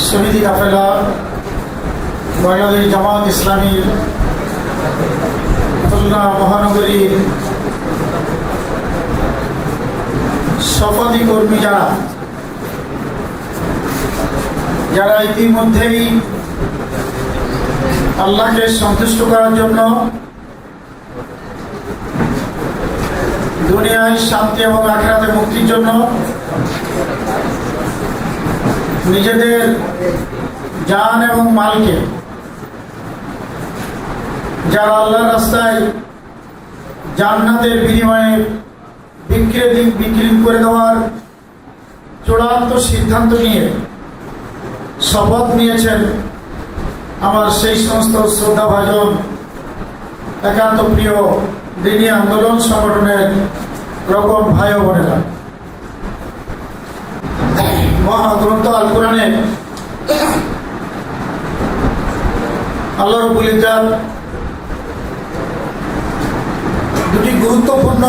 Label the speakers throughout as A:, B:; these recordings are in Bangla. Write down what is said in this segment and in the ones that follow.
A: শহীদ কাফেলা বাংলাদেশ জামাত ইসলামীর খুলনা মহানগরীর শপথি কর্মী যারা ইতিমধ্যেই আল্লাহকে সন্তুষ্ট করার জন্য দুনিয়ায় শান্তি এবং আখিরাতে মুক্তির জন্য নিজেদের জান এবং মালকে যারা আল্লাহর রাস্তায় জান্নাতের বিনিময়ে বিক্রি করে দেওয়ার চূড়ান্ত সিদ্ধান্ত নিয়ে শপথ নিয়েছেন, আমার সেই সমস্ত শ্রদ্ধাভাজন একান্ত প্রিয় দিনী আন্দোলন সংগঠনের রকম ভাই ও বোনেরা, মহাগ্রন্থ আল কোরআনে আল্লাহ রাব্বুল ইজ্জত দুটি গুরুত্বপূর্ণ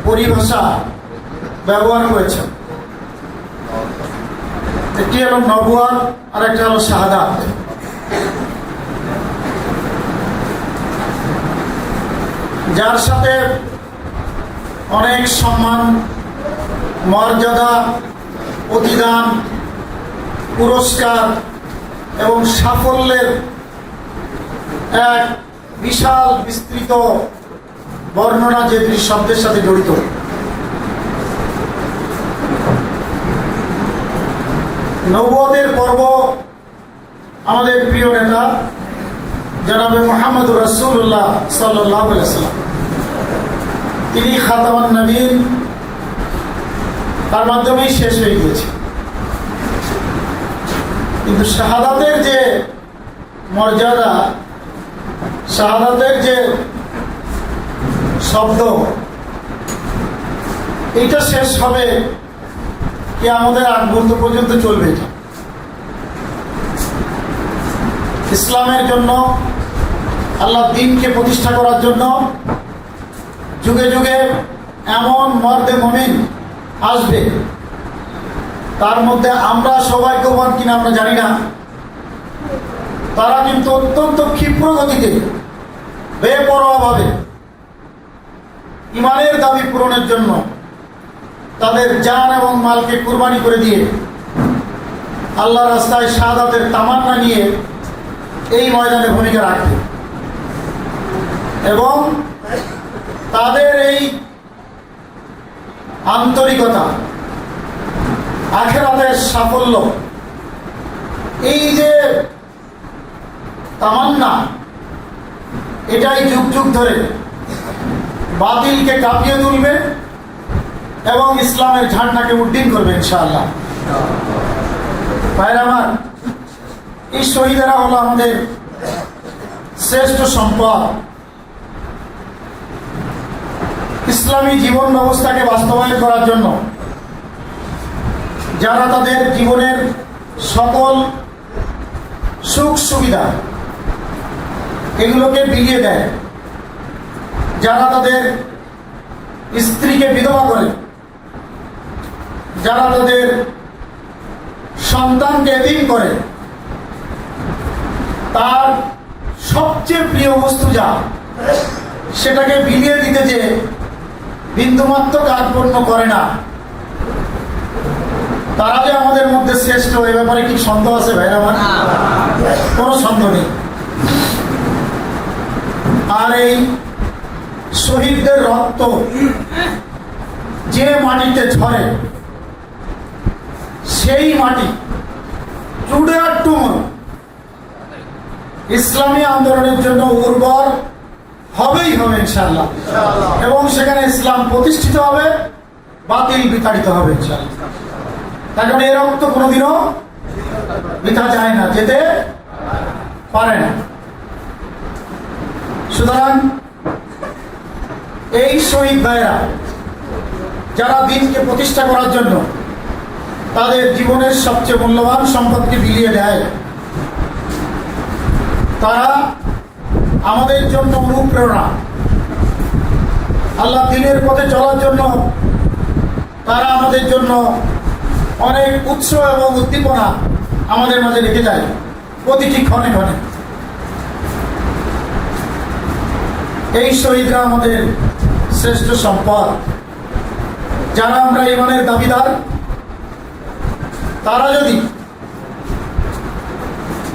A: পরিভাষা ব্যবহার করেছেন। একটি হলো নবুয়ত আর একটা হলো শাহাদাত। যার সাথে অনেক সম্মান, মর্যাদা, প্রতিদান, পুরস্কার এবং সাফল্যের এক বিশাল বিস্তৃত বর্ণনা যে শব্দের সাথে জড়িত। নবুয়তের পর্ব আমাদের প্রিয় নেতা জনাবে মুহাম্মদুর রাসূলুল্লাহ সাল্লাল্লাহু আলাইহি ওয়াসাল্লাম, তিনি খাতামান নবীন, তার মাধ্যমেই শেষ হয়ে গিয়েছে। কিন্তু শাহাদাতের যে মর্যাদা, শাহাদাতের যে শব্দ, এইটা শেষ হবে কি আমাদের আগ পর্যন্ত চলবে। এটা ইসলামের জন্য, আল্লাহ দ্বীনকে প্রতিষ্ঠা করার জন্য যুগে যুগে এমন মর্দে মুমিন আসবে, তার মধ্যে আমরা সৌভাগ্যবান কিনা আমরা জানি না, তারা কিন্তু অত্যন্ত ক্ষিপ্র গতিতে বেপরোয়াভাবে ইমানের দাবি পূরণের জন্য তাদের জান এবং মালকে কুরবানি করে দিয়ে আল্লাহ রাস্তায় শাহাদাতের তামান্না নিয়ে এই ময়দানে ভূমিকা রাখবে এবং তাদের এই আন্তরিকতা, আখিরাতের সাফল্য, এই যে তামান্না, এটাই যুগ যুগ ধরে বাতিলকে কাঁপিয়ে তুলবে এবং ইসলামের ঝান্ডাকে উড্ডীন করবে ইনশাআল্লাহ। ভাইরা আমার, এই শহীদেরা হলো আমাদের শ্রেষ্ঠ সম্পদ। ইসলামী জীবন ব্যবস্থাকে বাস্তবায়ন করার জন্য যারা তাদের জীবনের সকল সুখ সুবিধা এগুলোকে বিলিয়ে দেয়, যারা তাদের স্ত্রীকে বিধবা করে, যারা তাদের সন্তানকে এতিম করে, তার সবচেয়ে প্রিয় বস্তু যা, সেটাকে বিলিয়ে দিতে যে বিন্দুমাত্র কার্পণ্য করে না, তারা যে আমাদের মধ্যে শ্রেষ্ঠ, এ ব্যাপারে কি সন্দেহ আছে ভাইরা আমার? কোনো সন্দেহ নেই। আর এই শহীদদের রক্ত যে মাটিতে ঝরে, সেই মাটি টুডে আর টুমরো ইসলামী আন্দোলনের জন্য উর্বর হবেই হবে ইনশাআল্লাহ, এবং সেখানে ইসলাম প্রতিষ্ঠিত হবে, বাতিল বিতাড়িত হবে ইনশাআল্লাহ। তার কারণে এর রক্ত কোনোদিনও বৃথা যায় না, যেতে পারে না। সুতরাং এই শহীদ ভাইরা যারা দ্বীনকে প্রতিষ্ঠা করার জন্য তাদের জীবনের সবচেয়ে মূল্যবান সম্পদকে বিলিয়ে দেয়, তারা আমাদের জন্য অনুপ্রেরণা। আল্লাহ দ্বীনের পথে চলার জন্য তারা আমাদের জন্য অনেক উৎস এবং উদ্দীপনা আমাদের মাঝে রেখে যায় প্রতিটি ক্ষণে ক্ষণে। এই শহীদরা আমাদের শ্রেষ্ঠ সম্পদ। যারা আমরা ঈমানের দাবিদার, তারা যদি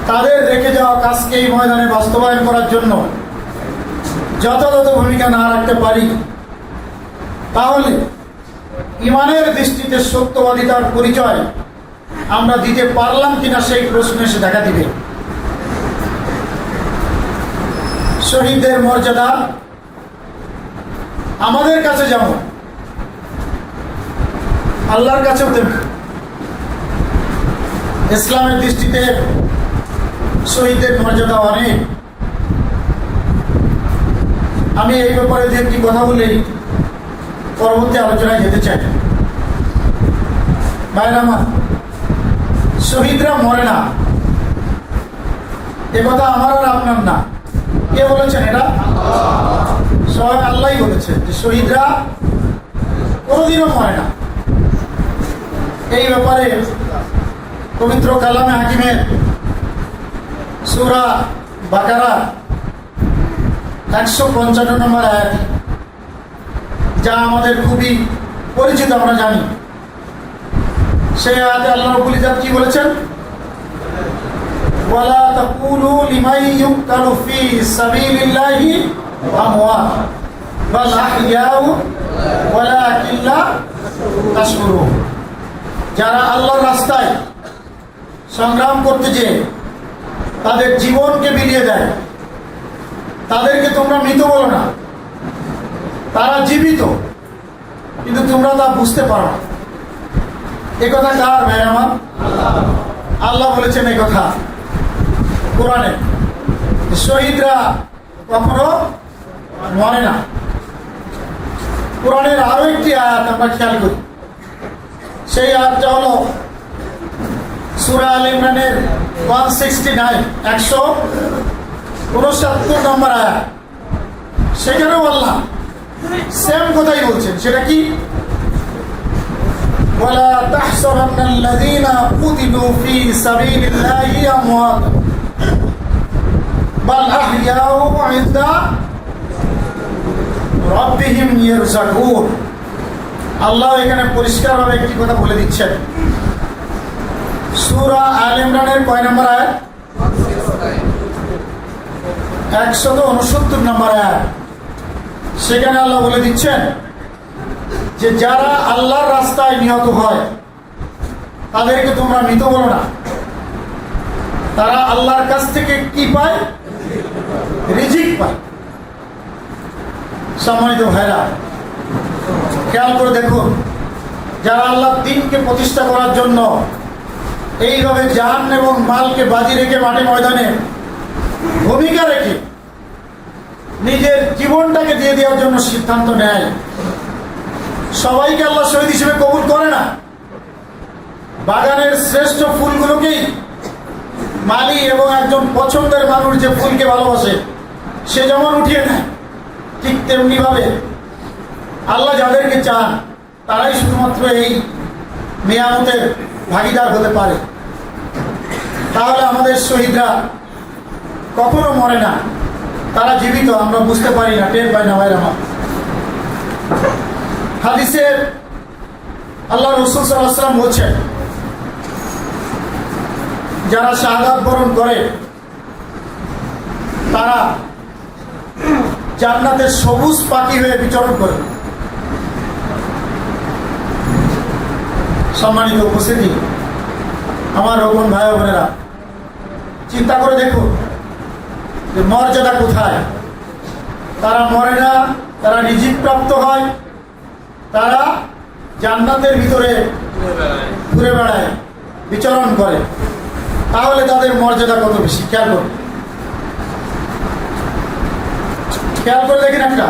A: তাদের রেখে যাওয়া কাজকে এই ময়দানে বাস্তবায়ন করার জন্য যথাযথ ভূমিকা না রাখতে পারি, তাহলে ঈমানের দৃষ্টিতে সত্যবাদিতার পরিচয় আমরা দিতে পারলাম কিনা সেই প্রশ্ন এসে দেখা দিবে। শহীদদের মর্যাদা আমাদের কাছে যেমন, আল্লাহর কাছেও তেমনি। ইসলামের দৃষ্টিতে শহীদদের মর্যাদা অনেক। আমি এই ব্যাপারে যে একটি কথা বলেই পরবর্তী আলোচনায় যেতে চাই। ভাইরা আমার, শহীদরা মরে না, এ কথা আমার আর আপনার না। কে বলেছেন এটা? স্বয়ং আল্লাহই বলেছেন যে শহীদরা কোনোদিনও মরে না। এই ব্যাপারে পবিত্র কালামে হাকিমের সূরা বাকারা 155 নম্বর আয়াত, যা আমাদের খুবই পরিচিত, আমরা জানি। সেই আয়াতে আল্লাহ রাব্বুল ইজ্জত কি বলেছেন? ওয়ালা তাকুলু লিমান ইউকতালু ফি সাবিলিল্লাহি আমওয়াত বাল আহইয়াউ ওয়ালাকিন লা তাশউরুন। যারা আল্লাহর রাস্তায় সংগ্রাম করতে যেয়ে তাদের জীবনকে বিলিয়ে দেয়, তাদেরকে তোমরা মৃত বলো না। তারা জীবিত, কিন্তু তোমরা তা বুঝতে পারো না। এ কথা কার ভাই আমার? আল্লাহ বলেছেন এই কথা কোরআনে। শহীদরা কখনো মরে না। কোরআনের আরো একটি আয়াত আমরা খেয়াল করি। সেই আয়াতটা হলো সূরা আল ইমরানের 169 169 নম্বর আয়াত। সেখানেও আল্লাহ সেম কথাই বলছেন। সেটা কি? ওয়ালা তাহসাবান্নাল্লাযীনা কুতিলু ফি সাবিলিল্লাহি আমওয়াত বাল আহইয়াউ ইনদা রাব্বিহিম ইয়ারযাকুন। আল্লাহ এখানে পরিষ্কারভাবে একটি কথা বলে দিচ্ছেন। সূরা আল ইমরানের কয় নম্বর আয়াত? 169 নম্বর আয়াত। সেখানে আল্লাহ বলে দিচ্ছেন যে যারা আল্লাহর রাস্তায় নিহত হয় তাদেরকে তোমরা মৃত বলো না। তারা আল্লাহর কাছ থেকে কি পায়? রিজিক পায়। সম্মানিত ভাইরা, খেয়াল করে দেখুন, যারা আল্লাহর দ্বীনকে প্রতিষ্ঠা করার জন্য এইভাবে জান এবং মালকে বাজি রেখে মাঠে ময়দানে ভূমিকা রেখে নিজের জীবনটাকে দিয়ে দেওয়ার জন্য সিদ্ধান্ত নেয়, সবাইকে আল্লাহ শহীদ হিসেবে কবুল করে না। বাগানের শ্রেষ্ঠ ফুলগুলোকেই মালি এবং একজন পছন্দের মানুষ যে ফুলকে ভালোবাসে সে যেমন উঠিয়ে নেয়, ঠিক তেমনি ভাবে আল্লাহ যাদেরকে চান তারাই শুধুমাত্র এই নিয়ামতের ভাগিদার হতে পারে। তাহলে আমাদের শহীদরা কখনো মরে না, তারা জীবিত। আমরা বুঝতে পারি না, টের পাই না। ভাইরা আমার, হাদিসে আল্লাহ রাসূল সাল্লাল্লাহু আলাইহি ওয়াসাল্লাম বলছেন, যারা শাহাদাত বরণ করে তারা জান্নাতের সবুজ পাখি হয়ে বিচরণ করে। সম্মানিত উপস্থিতি, আমার রকম ভাই বোনেরা, চিন্তা করে দেখুন যে মর্যাদা কোথায়। তারা মরে না, তারা রিজিক প্রাপ্ত হয়, তারা জান্নাতের ভিতরে ঘুরে বেড়ায়, বিচরণ করে। তাহলে তাদের মর্যাদা কত বেশি। খেয়াল করুন, খেয়াল করে দেখেন, একটা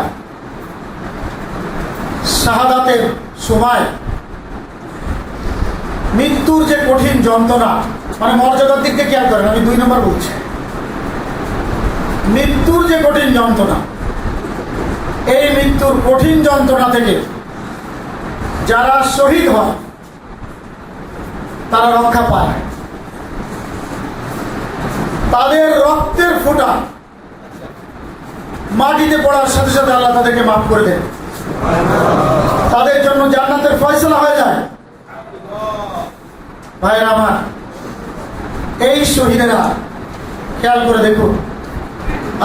A: শাহাদাতের সময় মৃত্যুর যে কঠিন যন্ত্রণা, মানে মর্যাদার দিক থেকে খেয়াল করেন, আমি 2 নম্বর বলছি। মৃত্যুর যে কঠিন যন্ত্রণা, এই মৃত্যুর কঠিন যন্ত্রণা থেকে যারা শহীদ হয় তারা রক্ষা পায়। তাদের রক্তের ফোঁটা মাটিতে পড়ার সাথে সাথে আল্লাহ তাদেরকে মাফ করে দেন, তাদের জন্য জান্নাতের ফয়সালা হয়ে যায়। ভাইরা আমার, এই শহীদেরা খেয়াল করে দেখুন,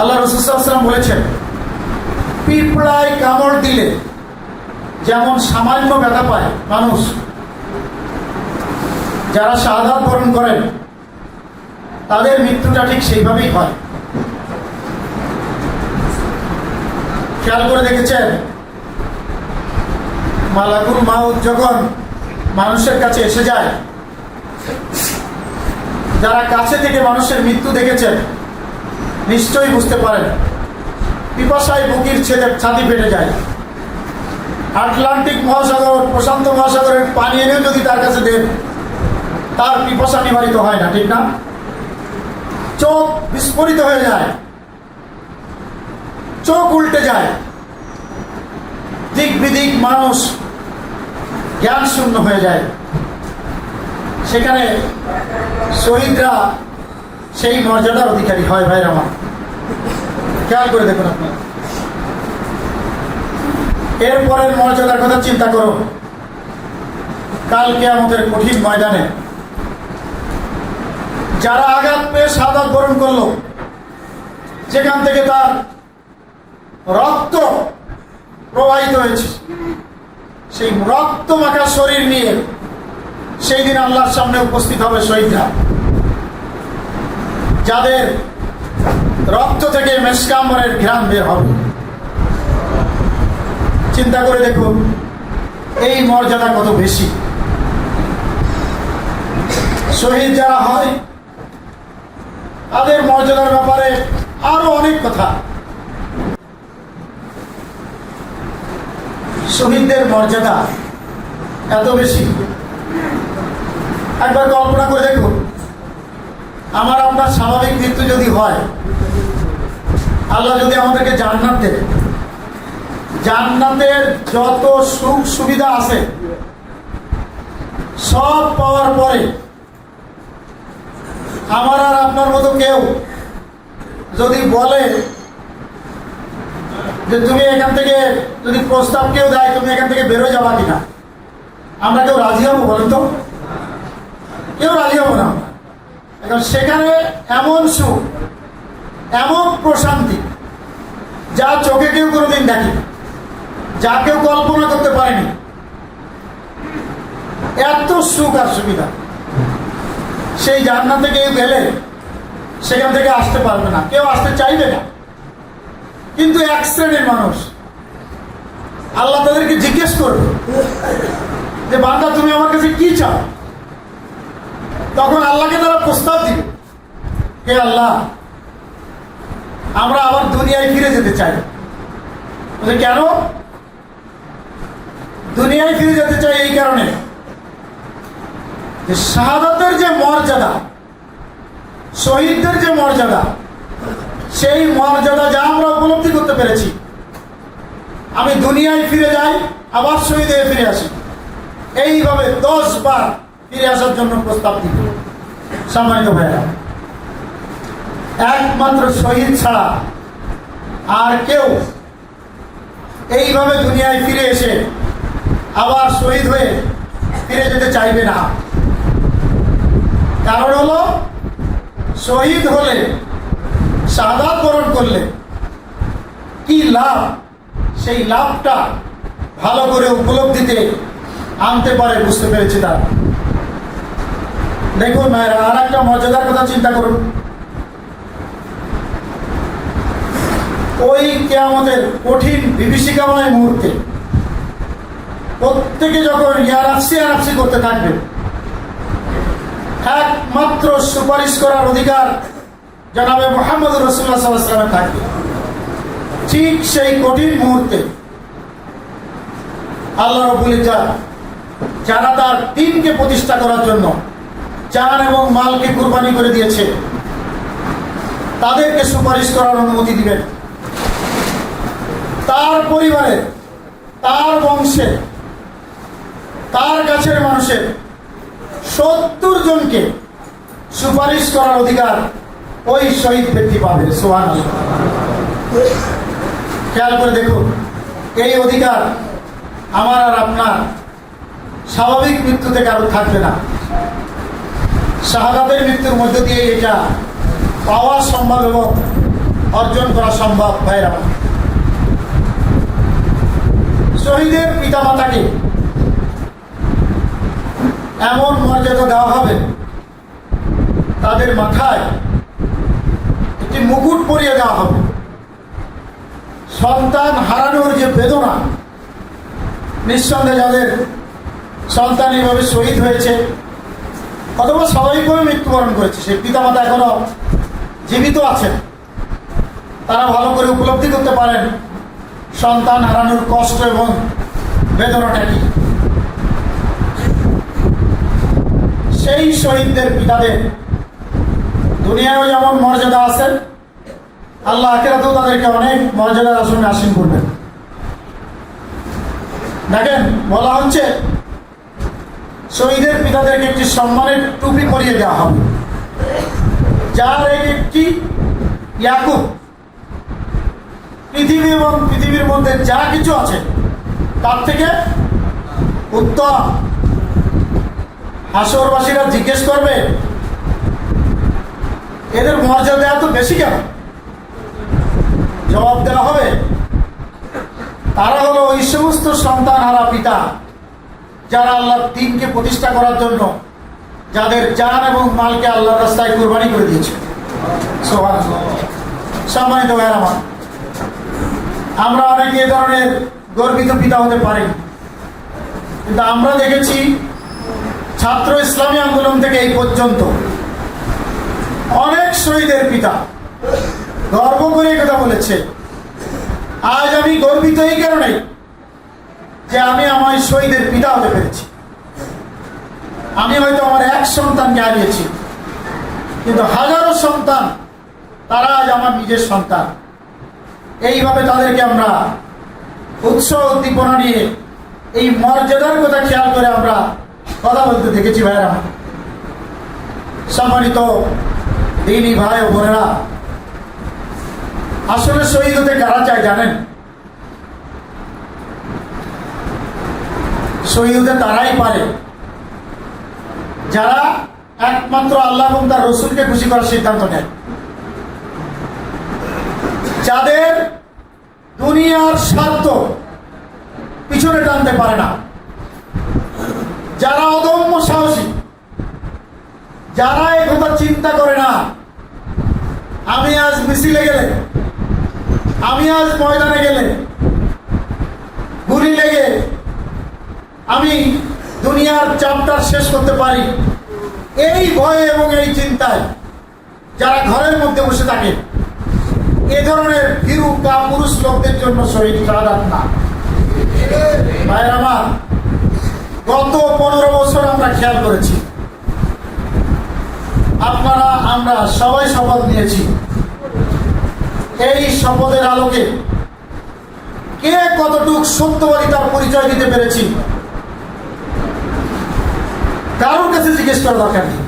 A: আল্লাহ রাসূল সাল্লাল্লাহু আলাইহি ওয়াসাল্লাম বলেছেন, পিঁপড়ায় কামড় দিলে যেমন সামান্য ব্যথা পায় মানুষ, যারা শাহাদাত বরণ করেন তাদের মৃত্যুটা ঠিক সেইভাবেই হয়। খেয়াল করে দেখেছেন, মালাকুল মাউত যখন মানুষের কাছে এসে যায়, যারা কাছে থেকে মানুষের মৃত্যু দেখেছেন নিশ্চয়ই বুঝতে পারেন, পিপাসায় বুকের ছাতি ফেটে যায়। আটলান্টিক মহাসাগর, প্রশান্ত মহাসাগরের পানি এনেও যদি তার কাছে দেন, তার পিপাসা নিবারিত হয় না, ঠিক না? চোখ বিস্ফোরিত হয়ে যায়, চোখ উল্টে যায়, দিক বিদিক মানুষ জ্ঞান শূন্য হয়ে যায়। সেখানে শহীদরা সেই মর্যাদার অধিকারী হয়। ভাইরা আমার, খেয়াল করে দেখুন আপনারা, এরপরের মর্যাদার কথা চিন্তা করো। কাল কিয়ামতের কঠিন ময়দানে যারা আঘাত পেয়ে শাহাদাত বরণ করলো, যেখান থেকে তার রক্ত প্রবাহিত হয়েছে, সেই রক্ত মাখা শরীর নিয়ে সেই দিন আল্লাহর সামনে উপস্থিত হবে শহীদরা, যাদের রক্ত থেকে মেশকাম্বরের ঘ্রাণ বের হবে। চিন্তা করে দেখুন এই মর্যাদা কত বেশি। শহীদ যারা হয় তাদের মর্যাদার ব্যাপারে আরো অনেক কথা। শহীদদের মর্যাদা এত বেশি, একবার কল্পনা করে দেখুন, আমার আপনার স্বাভাবিক মৃত্যু যদি হয়, আল্লাহ যদি আমাদেরকে জান্নাত দেন, জান্নাতের যত সুখ সুবিধা আছে সব পাওয়ার পরে আমার আর আপনার মতো কেউ যদি বলে যে তুমি এখান থেকে, যদি প্রস্তাব কেউ দেয় তুমি এখান থেকে বেরোয় যাবা কিনা, আমরা কেউ রাজি হবো? বলেন তো, কেউ রাজি হবো না। এখন সেখানে এমন সুখ, এমন প্রশান্তি যা চোখে কেউ কোনোদিন দেখে, যা কেউ কল্পনা করতে পারেনি, এত সুখ আর সুবিধা। সেই জান্নাতে কেউ গেলে সেখান থেকে আসতে পারবে না, কেউ আসতে চাইবে না। কিন্তু এক শ্রেণীর মানুষ, আল্লাহ তাদেরকে জিজ্ঞেস করবে যে বান্দা তুমি আমার কাছে কি চাও? তখন আল্লাহকে তারা প্রস্তাব দিবে, হে আল্লাহ, আমরা আবার দুনিয়ায় ফিরে যেতে চাই। কেন দুনিয়ায় ফিরে যেতে চাই? এই কারণে যে শাহাদাতের যে মর্যাদা, শহীদদের যে মর্যাদা, সেই মর্যাদা যা আমরা উপলব্ধি করতে পেরেছি, আমি দুনিয়ায় ফিরে যাই, আবার শহীদ হয়ে ফিরে আসি, এইভাবে 10 বার ফিরে আসার জন্য প্রস্তাব দিব। সম্মানিত ভাইরা, একমাত্র শহীদ ছাড়া আর কেউ এইভাবে দুনিয়ায় ফিরে এসে আবার শহীদ হয়ে ফিরে যেতে চাইবে না। কারণ হলো, শহীদ হলে, শাহাদাত বরণ করলে কি লাভ, সেই লাভটা ভালো করে উপলব্ধিতে আনতে পারে, বুঝতে পেরেছি তারা। দেখুন ভাইরা, আর একটা মর্যাদার কথা চিন্তা করুন। ওই কিয়ামতের কঠিন বিভীষিকাময় মুহূর্তে প্রত্যেকে যখন ইয়ারাফসি করতে থাকবে, একমাত্র সুপারিশ করার অধিকার জনাবে মুহাম্মদ রাসূলুল্লাহ সাল্লাল্লাহু আলাইহি ওয়াসাল্লামের থাকবে। ঠিক সেই কঠিন মুহূর্তে আল্লাহ রাব্বুল ইজ্জত যারা তার দ্বীনকে প্রতিষ্ঠা করার জন্য জান এবং মালকে কুরবানি করে দিয়েছে, তাদেরকে সুপারিশ করার অনুমতি দিবেন। তার পরিবারে, তার বংশে, তার কাছের মানুষের 70 জনকে সুপারিশ করার অধিকার ওই শহীদ ব্যক্তি পাবে। সুবহানাল্লাহ। খেয়াল করে দেখুন, এই অধিকার আমার আর আপনার স্বাভাবিক মৃত্যুতে কারো থাকবে না। শাহাদাতের মৃত্যুর মধ্য দিয়ে এটা পাওয়া সম্ভব এবং অর্জন করা সম্ভব। ভাইরা, শহীদের পিতামাতাকে এমন মর্যাদা দেওয়া হবে, তাদের মাথায় একটি মুকুট পরিয়ে দেওয়া হবে। সন্তান হারানোর যে বেদনা, নিঃসন্দেহে যাদের সন্তান এইভাবে শহীদ হয়েছে অথবা স্বাভাবিকভাবে মৃত্যুবরণ করেছে, সেই পিতামাতা এখনো জীবিত আছেন, তারা ভালো করে উপলব্ধি করতে পারেন সন্তান হারানোর কষ্ট এবং বেদনাটা কি। সেই শহীদদের পিতাদের দুনিয়ায় যেমন মর্যাদা আছে, আল্লাহ আখিরাতেও তাদেরকে অনেক মর্যাদার আসনে আসীন করবেন। দেখেন, বলা হচ্ছে শহীদের পিতাদেরকে একটি সম্মানের টুপি পরিয়ে দেওয়া হবে, যার একটি ইয়াকুব, পৃথিবী এবং পৃথিবীর মধ্যে যা কিছু আছে তার থেকে উত্তম। হাসরবাসীরা জিজ্ঞেস করবে, এদের মর্যাদা এত বেশি কেন? জবাব দেওয়া হবে, তারা হলো ওই সমস্ত সন্তান হারা পিতা যারা আল্লাহর দ্বীনকে প্রতিষ্ঠা করার জন্য যাদের জান এবং মালকে আল্লাহর রাস্তায় কুরবানি করে দিয়েছে। সুবহানাল্লাহ। সম্মানিত ভাইয়েরা আমার, আমরা অনেকে এ ধরনের গর্বিত পিতা হতে পারি, কিন্তু আমরা দেখেছি ছাত্র ইসলামী আন্দোলন থেকে এই পর্যন্ত অনেক শহীদের পিতা গর্ব করে কথা বলেছে, আজ আমি গর্বিত এই কারণে যে আমি আমার শহীদের পিতা হতে পেরেছি। আমি হয়তো আমার এক সন্তানকে হারিয়েছি, কিন্তু হাজারো সন্তান তারা আজ আমার নিজের সন্তান। এইভাবে তাদেরকে আমরা উৎসাহ উদ্দীপনা নিয়ে এই মর্যাদার কথা খেয়াল করে আমরা কথা বলতে দেখেছি। ভাইয়েরা, সম্মানিত দিনী ভাই ও বোনেরা, আসলে শহীদ হতে কারা চায় জানেন? শহীদ হতে তারাই পারে যারা একমাত্র আল্লাহ এবং তার রসুলকে খুশি করার সিদ্ধান্ত নেয়, যাদের দুনিয়ার স্বার্থ পিছনে টানতে পারে না, যারা অদম্য সাহসী, যারা এই কথা চিন্তা করে না আমি আজ মিছিলে গেলে, আমি আজ ময়দানে গেলে গুলি লেগে আমি দুনিয়ার চাপটা শেষ করতে পারি, এই ভয়ে এবং এই চিন্তায় যারা ঘরের মধ্যে বসে থাকে, এ ধরনের ভীরু কাপুরুষ লোকদের জন্য শহীদ শাহাদাত না। ভাইয়ের আমার, গত 15 বছর আমরা খেয়াল করেছি, আপনারা আমরা সবাই শপথ নিয়েছি, এই শপথের আলোকে কে কতটুক সত্যবাদী তার পরিচয় দিতে পেরেছি কারোর কাছে জিজ্ঞেস করা দরকার নেই।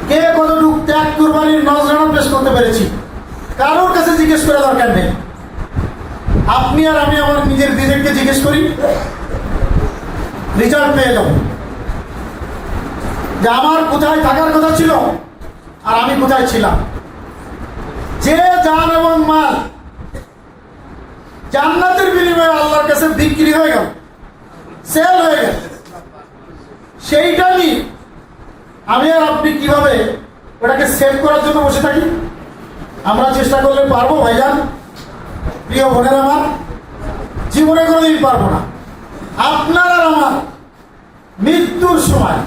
A: কে কতটুক ত্যাগ কুরবানির নজরানা পেশ করতে পেরেছি কারোর কাছে জিজ্ঞেস করা দরকার নেই। আপনি আর আমি আমার নিজের বিবেককে জিজ্ঞেস করি, রেজাল্ট পেয়ে যাব যে আমার কোথায় থাকার কথা ছিল আর আমি কোথায় ছিলাম। যে জান এবং মাল জান্নাতের বিনিময়ে আল্লাহর কাছে বিক্রি হয়ে গেল, সেল হয়ে গেল, সেইটা নিয়ে আমি আর আপনি কিভাবে ওটাকে সেভ করার জন্য বসে থাকি? আমরা চেষ্টা করলে পারবো ভাইজান? প্রিয় বোনের আমার, জীবনে কোনোদিন পারবো না। আপনার আর আমার মৃত্যুর সময়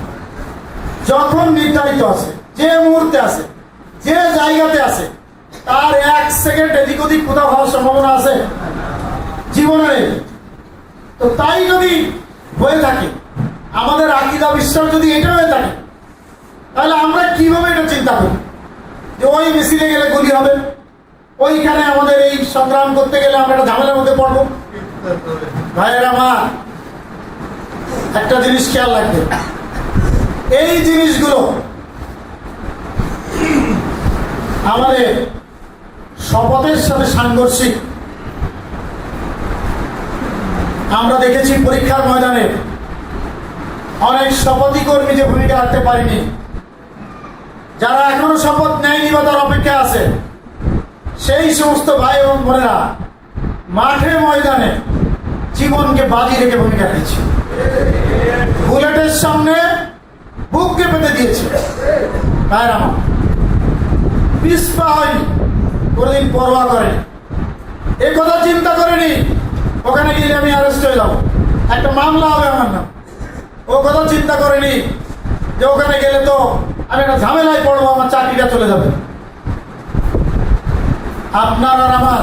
A: যখন নির্ধারিত আছে, যে মুহূর্তে আছে, যে জায়গাতে আছে, তার 1 সেকেন্ড এদিক ওদিক কোথাও হওয়ার সম্ভাবনা আছে জীবনে? তো তাই যদি হয়ে থাকে, আমাদের আকীদা বিশ্বাস যদি এটা হয়ে থাকে, তাহলে আমরা কিভাবে এটা চিন্তা করি যে ওই মিছিলে গেলে গুলি হবে, ওইখানে আমাদের এই সংগ্রাম করতে গেলে আমরা একটা ঝামেলার মধ্যে পড়বো? ভাইয়ের আমার, একটা জিনিস খেয়াল রাখবে, এই জিনিসগুলো আমাদের শপথের সাথে সাংঘর্ষিক। আমরা দেখেছি পরীক্ষার ময়দানে অনেক শপথই কর্মী যে ভূমিকা রাখতে পারেনি, যারা এখনো শপথ নেয়নি বা তার অপেক্ষা আছে, সেই সমস্ত ভাই এবং বোনেরা মাঠে ময়দানে জীবনকে বাজি রেখে ভূমিকা রেখেছে। বুলেটের সামনে বুককে পেতে দিয়েছে। তাই আমার পিছপা হয়নি, কোনোদিন পরোয়া করেনি, এ কথা চিন্তা করেনি ওখানে গিয়ে আমি অ্যারেস্ট হয়ে যাবো, একটা মামলা হবে আমার নাম। ও কথা চিন্তা করেনি যে ওখানে গেলে তো আমি একটা ঝামেলায় পড়বো, আমার চাকরিটা চলে যাবে। আপনার আর আমার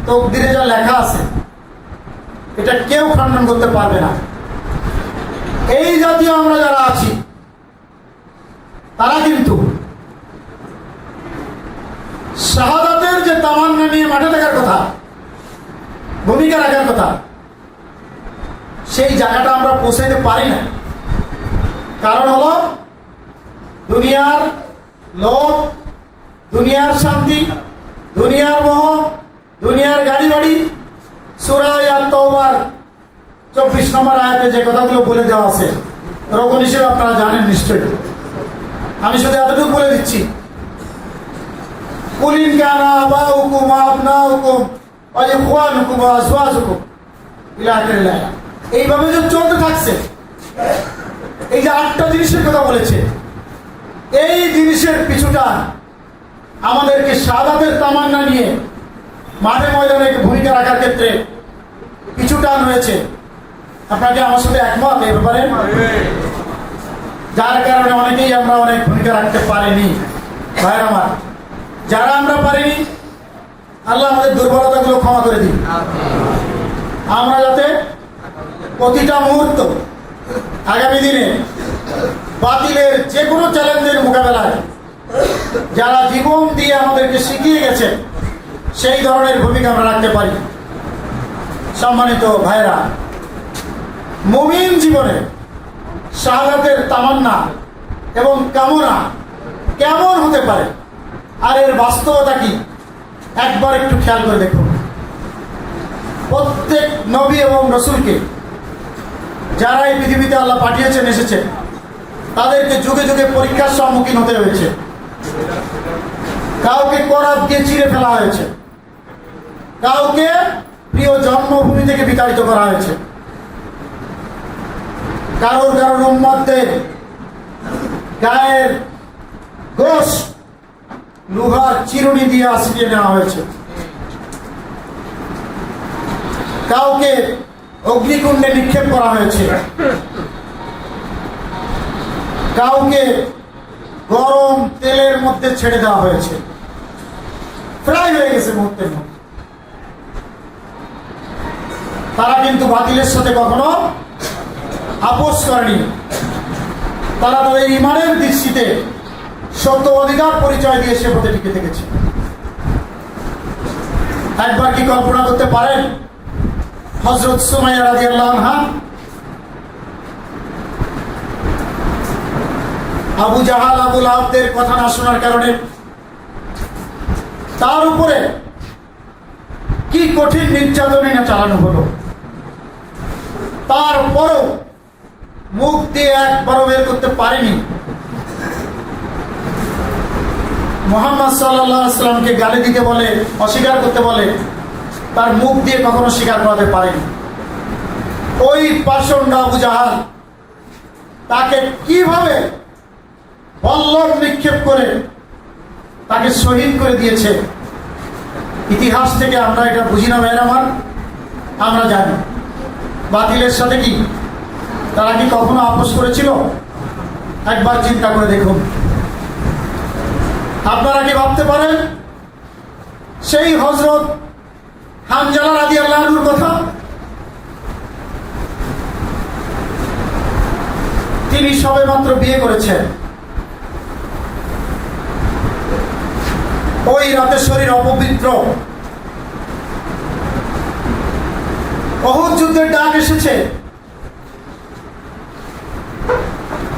A: তকদিরে যা লেখা আছে এটা কেউ খণ্ডন করতে পারবে না। এই জাতীয় আমরা যারা আছি তারা কিন্তু শাহাদাতের যে তামান্না নিয়ে মাঠে থাকার কথা, ভূমিকা রাখার কথা, সেই জায়গাটা আমরা পৌঁছাইতে পারি না। কারণ হলো দুনিয়ার লোভ, দুনিয়ার শান্তি, দুনিয়ার মোহ, দুনিয়ার গাড়ি বাড়ি। সূরা আত-তাওবার 24 নম্বর আয়াতে যে কথাগুলো বলে দেওয়া আছে রকম হিসেবে আপনারা জানেন নিশ্চয়ই। আমি শুধু এতটুকু বলে দিচ্ছি, কুলিন কানা আবাউকুম ওয়া আবনাউকুম ওয়া ইখওয়ানুকুম ওয়া আজওয়াজুকুম ইলা আখিরিল আয়াত। এইভাবে যে চলতে থাকছে, এই যে 8টা জিনিসের কথা বলেছে, এই জিনিসের পিছুটা আমাদেরকে শাহাদাতের তামান্না নিয়ে মাঠে ময়দানে ভূমিকা রাখার ক্ষেত্রে পিছুটান হয়েছে। আপনাকে আমার সাথে একমত এই ব্যাপারে? যার কারণে অনেকেই আমরা অনেক ভূমিকা রাখতে পারিনি। ভাইয়ের আমার, যারা আমরা পারিনি, আল্লাহ আমাদের দুর্বলতাগুলো ক্ষমা করে দিন। আমরা যাতে প্রতিটা মুহূর্ত আগামী দিনে বাতিলের যে কোনো চ্যালেঞ্জের মোকাবেলায় যারা জীবন দিয়ে আমাদেরকে শিখিয়ে গেছে সেই ধরনের ভূমিকা আমরা রাখতে পারি। সম্মানিত ভাইরা, মুমিন জীবনে শাহাদাতের তামান্না এবং কামনা কেমন হতে পারে আর এর বাস্তবতা কি একবার একটু খেয়াল করে দেখুন। প্রত্যেক নবী এবং রসুলকে যারা এই পৃথিবীতে আল্লাহ পাঠিয়েছেন, এসেছেন, তাদেরকে যুগে যুগে পরীক্ষার সম্মুখীন হতে হয়েছে। কাউকে করাত দিয়ে চিড়ে ফেলা হয়েছে, কাউকে প্রিয় জন্মভূমি থেকে বিতাড়িত করা হয়েছে, কারোর কারোর উম্মতদের গায়ের গোশ লোহার চিরুনি দিয়ে আশ্রিয়ে নেওয়া হয়েছে, কাউকে অগ্নিকুণ্ডে নিক্ষেপ করা হয়েছে, কাউকে গরম তেলের মধ্যে ছেড়ে দেওয়া হয়েছে, প্রায় হয়ে গেছে মুহূর্তের মধ্যে। তারা কিন্তু বাতিলের সাথে কখনো আপোষ করেনি। তারা তাদের ইমানের দৃষ্টিতে সত্য অধিকার পরিচয় দিয়ে সে পথে টিকে থেকেছে। একবার কি কল্পনা করতে পারেন হযরত সুমাইয়া রাদিয়াল্লাহু আনহা আবু জাহাল আবু লাহাবদের কথা না শোনার কারণে তার উপরে কি কঠিন নির্যাতনই না চালানো হলো, তারপরও মুখ দিয়ে একবারও বের করতে পারেনি। মুহাম্মদ সাল্লাল্লাহু আলাইহি ওয়াসাল্লামকে গালি দিতে বলে, অস্বীকার করতে বলে, তার মুখ দিয়ে কখনো স্বীকার করাতে পারেনি। ওই পাষণ্ড আবু জাহাল তাকে কিভাবে বল্লম নিক্ষেপ করে তাকে শহীদ করে দিয়েছে, ইতিহাস থেকে আমরা এটা বুঝি না ভাইয়ের আমার, আমরা জানি। বাতিলের সাথে কি তারা কি কখনো আপোষ করেছিল? একবার চিন্তা করে দেখুন। আপনারা কি ভাবতে পারেন সেই হযরত হানজালা রাদিয়াল্লাহু আনহুর কথা? তিনি সবেমাত্র বিয়ে করেছেন, ওই রাতে শরীর অপবিত্র, উহুদ যুদ্ধের ডাক এসেছে,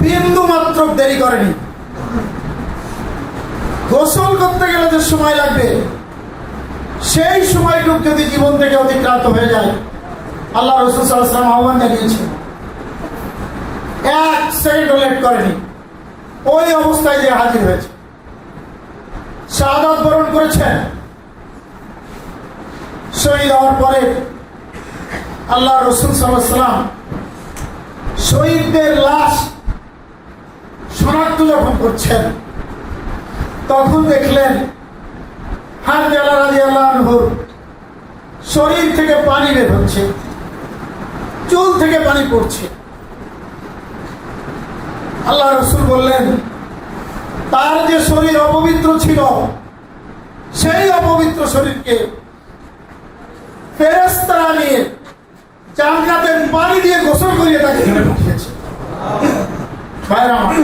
A: বিন্দু মাত্র দেরি করেনি, গোসল করতে গেলে যে সময় লাগবে, সেই সময়টুকু যদি জীবন থেকে অতিক্রান্ত হয়ে যায়, আল্লাহ রাসূল সাল্লাল্লাহু আলাইহি ওয়াসাল্লাম আহ্বান জানিয়েছেন, এক সেকেন্ড লেট করেনি, ওই অবস্থায় যে হাজির হয়েছে, শাহাদাত বরণ করেছেন। শহীদ হওয়ার পরে আল্লাহ রাসূল সাল্লাল্লাহু আলাইহি ওয়াসাল্লাম শহীদদের লাশ শনাক্ত যখন করছেন, তখন দেখলেন হানজালা রাদিয়াল্লাহু আনহুর শরীর থেকে পানি বের হচ্ছে, চুল থেকে পানি পড়ছে। আল্লাহ রাসূল বললেন, তার যে শরীর অপবিত্র ছিল, সেই অপবিত্র শরীরকে ফেরেশতারা নিয়ে জান্নাতের পানি দিয়ে গোসল করিয়ে তাকে এখানে পাঠিয়েছে। ভাইরা আমার,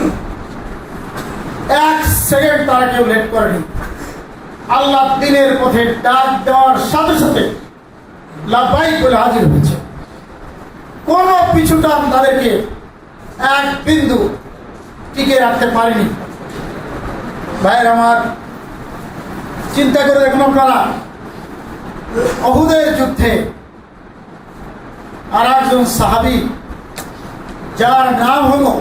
A: এক সেকেন্ড তারা কেউ লেট করেনি। আল্লাহ দিনের পথে ডাক দেওয়ার সাথে সাথে লাব্বাইক বলে হাজির হয়েছে। কোন পিছুটান তাদেরকে এক বিন্দু টিকে রাখতে পারেনি। ভাইয়ের আমার, চিন্তা করে দেখুন আপনারা, উহুদের যুদ্ধে আর একজন সাহাবী, যার নাম হলো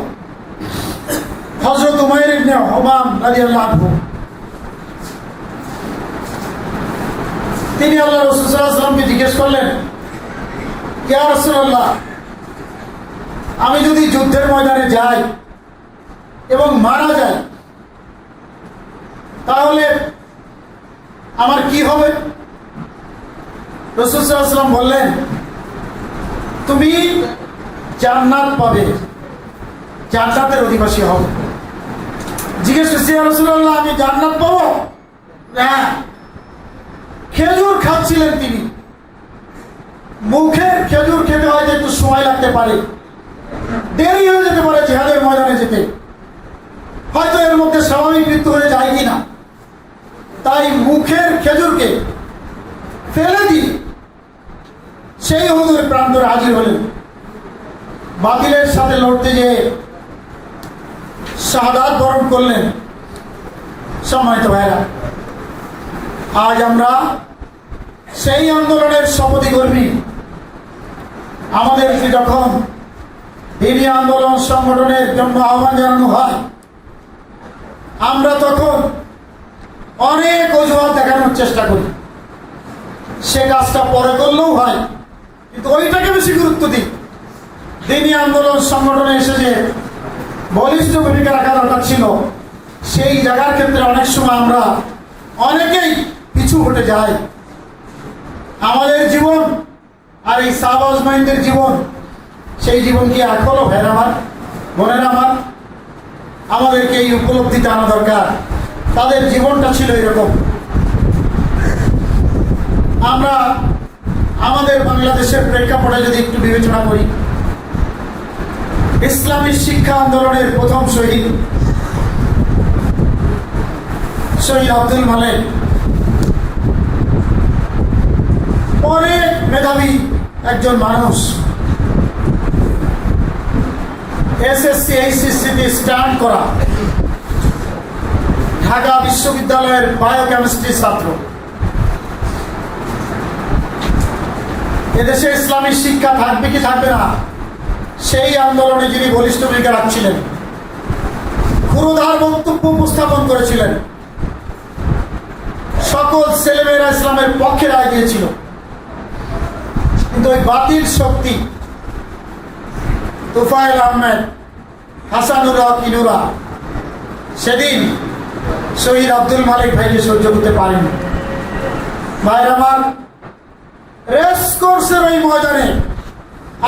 A: হযরত উমাইর ইবনে হুমাম রাদিয়াল্লাহু আনহু, তিনি আল্লাহ রাসূল সাল্লাল্লাহু আলাইহি ওয়াসাল্লামকে জিজ্ঞেস করলেন, ইয়া রাসূলুল্লাহ, আমি যদি যুদ্ধের ময়দানে যাই এবং মারা যাই, তাহলে আমার কি হবে? রাসূল সাল্লাল্লাহু আলাইহি ওয়াসাল্লাম বললেন, তুমি জান্নাত পাবে, জান্নাতের অধিবাসী হবে। জিজ্ঞেস করছি, ইয়া রাসূলুল্লাহ, আমি জান্নাত পাবো? হ্যাঁ। খেজুর খাচ্ছিলেন তিনি, মুখের খেজুর খেতে হয়তো একটু সময় লাগতে পারে, দেরি হয়ে যেতে পারে জিহাদের ময়দানে যেতে, হয়তো এর মধ্যে স্বাভাবিক মৃত্যু হয়ে যায় কিনা, তাই মুখের খেজুরকে ফেলে দিয়ে সেই উহুদের প্রান্তরে হাজির হলেন। বাতিলের সাথে লড়তে যেয়ে শাহাদাত বরণ করলেন। সম্মানিত ভাইরা, আজ আমরা সেই আন্দোলনের শপথী কর্মী। আমাদেরকে যখন দিনী আন্দোলন সংগঠনের জন্য আহ্বান জানানো হয়, আমরা তখন অনেক অজুহাত দেখানোর চেষ্টা করি। সে কাজটা পরে করলেও হয়, কিন্তু ওইটাকে বেশি গুরুত্ব দিই। দিনী আন্দোলন সংগঠনে এসে যে বলিষ্ঠ ভূমিকা রাখা দরকার ছিল, সেই জায়গার ক্ষেত্রে অনেক সময় আমরা অনেকেই পিছু হটে যাই। আমাদের জীবন আর এই সাহাবা আজমাইনদের জীবন, সেই জীবন কি এক হলো? ভাইরা আমার, বোনেরা আমার, আমাদেরকে এই উপলব্ধিতে আনা দরকার। তাদের জীবনটা ছিল এরকম। আমরা আমাদের বাংলাদেশের প্রেক্ষাপটে যদি একটু বিবেচনা করি, ইসলামী শিক্ষা আন্দোলনের প্রথম শহীদ আব্দুল মালেক অনেক মেধাবী একজন মানুষ। এসএসসি এইচএসসিতে স্ট্যান্ড করা, ঢাকা বিশ্ববিদ্যালয়ের বায়োকেমিস্ট্রি ছাত্র। এদেশে ইসলামী শিক্ষা থাকবে কি থাকবে না, সেই আন্দোলনে যিনি বলিষ্ঠ ভূমিকা রাখছিলেন, পুরোধার বক্তব্য উপস্থাপন করেছিলেন। সকল ছেলেমেয়েরা ইসলামের পক্ষে রায় দিয়েছিল, কিন্তু ওই বাতিল শক্তি তোফায়েল আহমেদ, হাসানুর হক ইনুরা সেদিন শহীদ আব্দুল মালিক ভাইকে সহ্য করতে পারেনি। ভাইরা আমার, রেস কোর্সের ওই ময়দানে,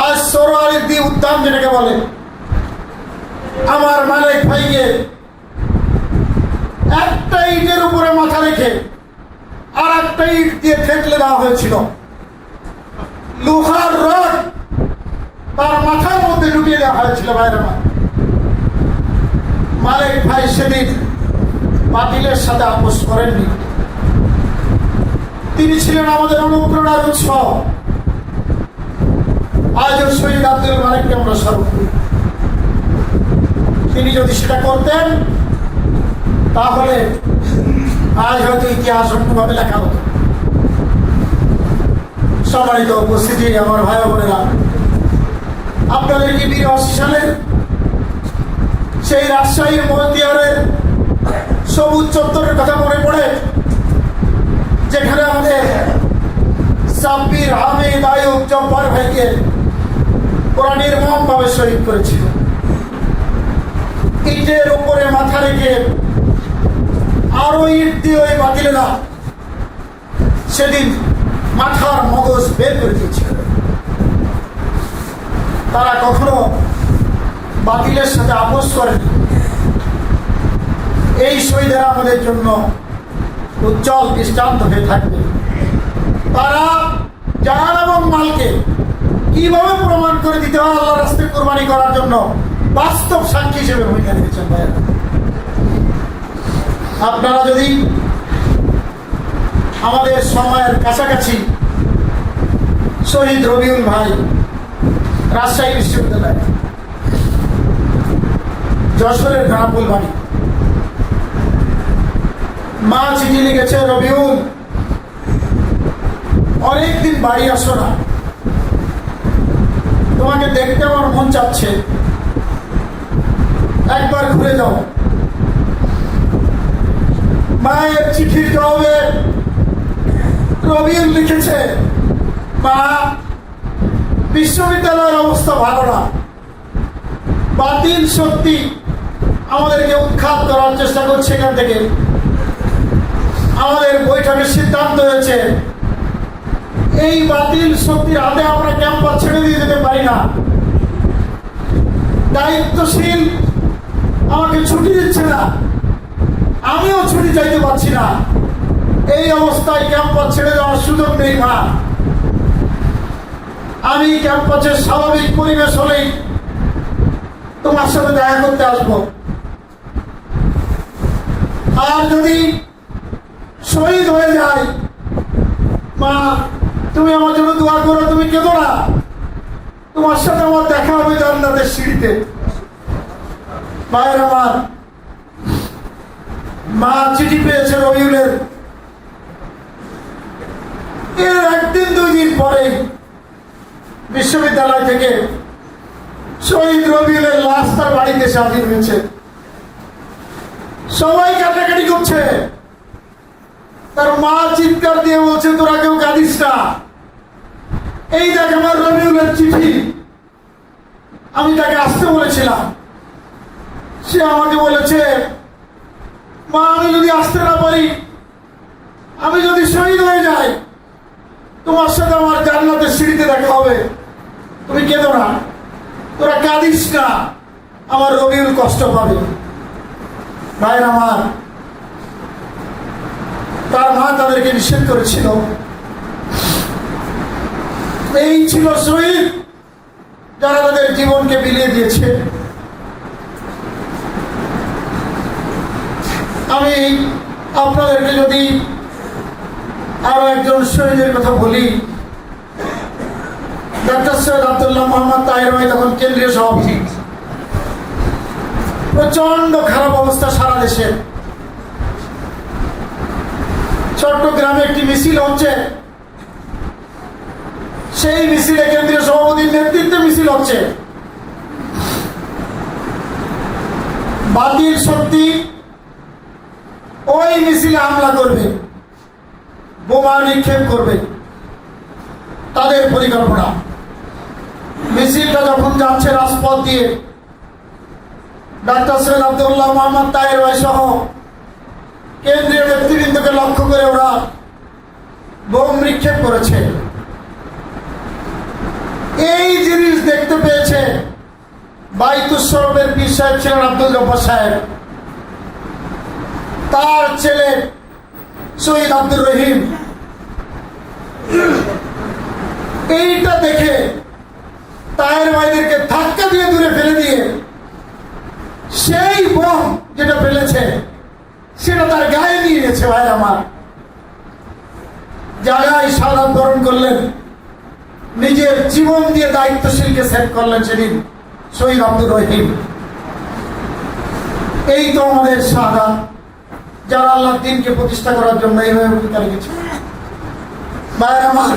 A: আজ সোহরাওয়ার্দী উদ্যান যেটাকে বলে, আমার মালিক ভাইকে একটা ইটের উপরে মাথা রেখে আর একটা ইট দিয়ে ঠেকলে দেওয়া হয়েছিল। লোহার রড তার মাথার মধ্যে ঢুকিয়ে দেওয়া হয়েছিল। ভাইরা আমার, মালিক ভাই সেদিন বাতিলের সাথে আপোষ করেননি। তিনি ছিলেন আমাদের অনুপ্রেরণার উৎস। আজও শহীদ আব্দুল মালিককে আমরা স্মরণ করি। তিনি যদি সেটা করতেন, তাহলে আজ হয়তো ইতিহাস অন্যভাবে লেখা হতো। সম্মানিত উপস্থিতি, আমার ভাই বোনেরা, আপনাদের কি 82 সালের সেই রাজশাহীর মতিহারের সবুজ চত্বরের কথা মনে পড়ে, যেখানে আমাদের সাব্বির, হামিদ, আয়ুব, জব্বার ভাইকে ওরা নির্মমভাবে শহীদ করেছিল। ইটের উপরে মাথা রেখে আরো ইট দিয়ে ওই বাতিলেরা সেদিন মাথার মগজ বের করে দিয়েছিল। তারা কখনো বাতিলের সাথে আপোষ করেনি। এই শহীদেরা আমাদের জন্য উজ্জ্বল দৃষ্টান্ত হয়ে থাকবে। তারা জান এবং মালকে কিভাবে প্রমাণ করে দিতে হয় আল্লাহর রাস্তায় কোরবানি করার জন্য বাস্তব সাক্ষী হিসেবে ভূমিকা রেখেছেন। ভাইয়েরা, আপনারা যদি আমাদের সময়ের কাছাকাছি শহীদ রবিউল ভাই, রাজশাহী বিশ্ববিদ্যালয়, যশোরের ঘানাপুল বাড়ি, মা চিঠি লিখেছে, রবিউল অনেকদিন বাড়ি আসো না, তোমাকে দেখতে আমার মন চাচ্ছে, একবার ঘুরে যাও। মায়ের চিঠির জবাবে রবিউল লিখেছে, মা, বিশ্ববিদ্যালয়ের অবস্থা ভালো না, বাতিল শক্তি আমাদেরকে উৎখাত করার চেষ্টা করছে। এখান থেকে আমাদের বৈঠকের সিদ্ধান্ত হয়েছে এই বাতিল শক্তির হাতে আমরা ক্যাম্পাস ছেড়ে দিয়ে যেতে পারি না। দায়িত্বশীল আমাকে ছুটি দিচ্ছে না, আমিও ছুটি চাইতে পারছি না। এই অবস্থায় ক্যাম্পাস ছেড়ে যাওয়ার সুযোগ নেই মা। আমি ক্যাম্পাসের স্বাভাবিক পরিবেশ হলেই তোমার সাথে দেখা করতে আসবো। আর যদি শহীদ হয়ে যায়, মা, তুমি আমার জন্য দোয়া করো, তুমি কেঁদো না, তোমার সাথে আমার দেখা হবে জান্নাতের সিঁড়িতে। মায়ের আমার, মা চিঠি পেয়েছে রবিউলের। এর একদিন 2 দিন পরে বিশ্ববিদ্যালয় থেকে শহীদ রবিউলের লাশ তার বাড়িতে এসে হাজির হয়েছে। সবাই কাটাকাটি করছে। তার মা চিৎকার দিয়ে বলছে, তোরা কেউ কাঁদিস না, এই দেখ আমার রবিউলের চিঠি। আমি তাকে আসতে বলেছিলাম, সে আমাকে বলেছে, মা, আমি যদি আসতে না পারি, আমি যদি শহীদ হয়ে যাই, তোমার সাথে আমার জান্নাতের সিঁড়িতে দেখা হবে, তুমি কেঁদো না, তোরা কাঁদিস না, আমার রবিউল কষ্ট পাবে। ভাইয়ের আমার, তার মা তাদেরকে নিষেধ করেছিল। এই ছিল শহীদ যারা তাদের জীবনকে বিলিয়ে দিয়েছে। আমি আপনাদেরকে যদি আরো একজন শহীদের কথা বলি, ডক্টর সৈয়দ আব্দুল্লাহ মোহাম্মদ তাহের ভাই তখন কেন্দ্রীয় সভাপতি। প্রচন্ড খারাপ অবস্থা সারা দেশে। চট্টগ্রামে একটি মিছিল হচ্ছে, সেই মিছিলে কেন্দ্রীয় সভাপতির নেতৃত্বে মিছিল হচ্ছে। বাতিল শক্তি ওই মিছিলে হামলা করবে, বোমা নিক্ষেপ করবে, তাদের পরিকল্পনা। মিছিলটা যখন যাচ্ছে রাজপথ দিয়ে, ডাক্তার সৈয়দ আব্দুল্লাহ মোহাম্মদ তাহের ভাই সহ কেন্দ্রীয় নেতৃবৃন্দকে লক্ষ্য করে ওরা বোম নিক্ষেপ করেছে। এই জিনিস দেখতে পেয়েছে বাইতুস-সরবের পীর সাহেব ছিলেন আব্দুল জব্বার সাহেব, তার ছেলে শহীদ আব্দুর রহিম। এইটা দেখে তাহের ভাইদেরকে ধাক্কা দিয়ে দূরে ফেলে দিয়ে সেই বোম যেটা ফেলেছে সেটা তার গায়ে নিয়ে গেছে। ভাই আমার, জায়গায় সাধারণ বরণ করলেন, নিজের জীবন দিয়ে দায়িত্বশীলকে সেভ করলেন সেদিন শহীদ আব্দুর রহিম। এই তো আমাদের শাহাদাত, যারা আল্লাহর দ্বীনকে প্রতিষ্ঠা করার জন্য এইভাবে ভূমিকা রেখেছে। ভাইয়ের আমার,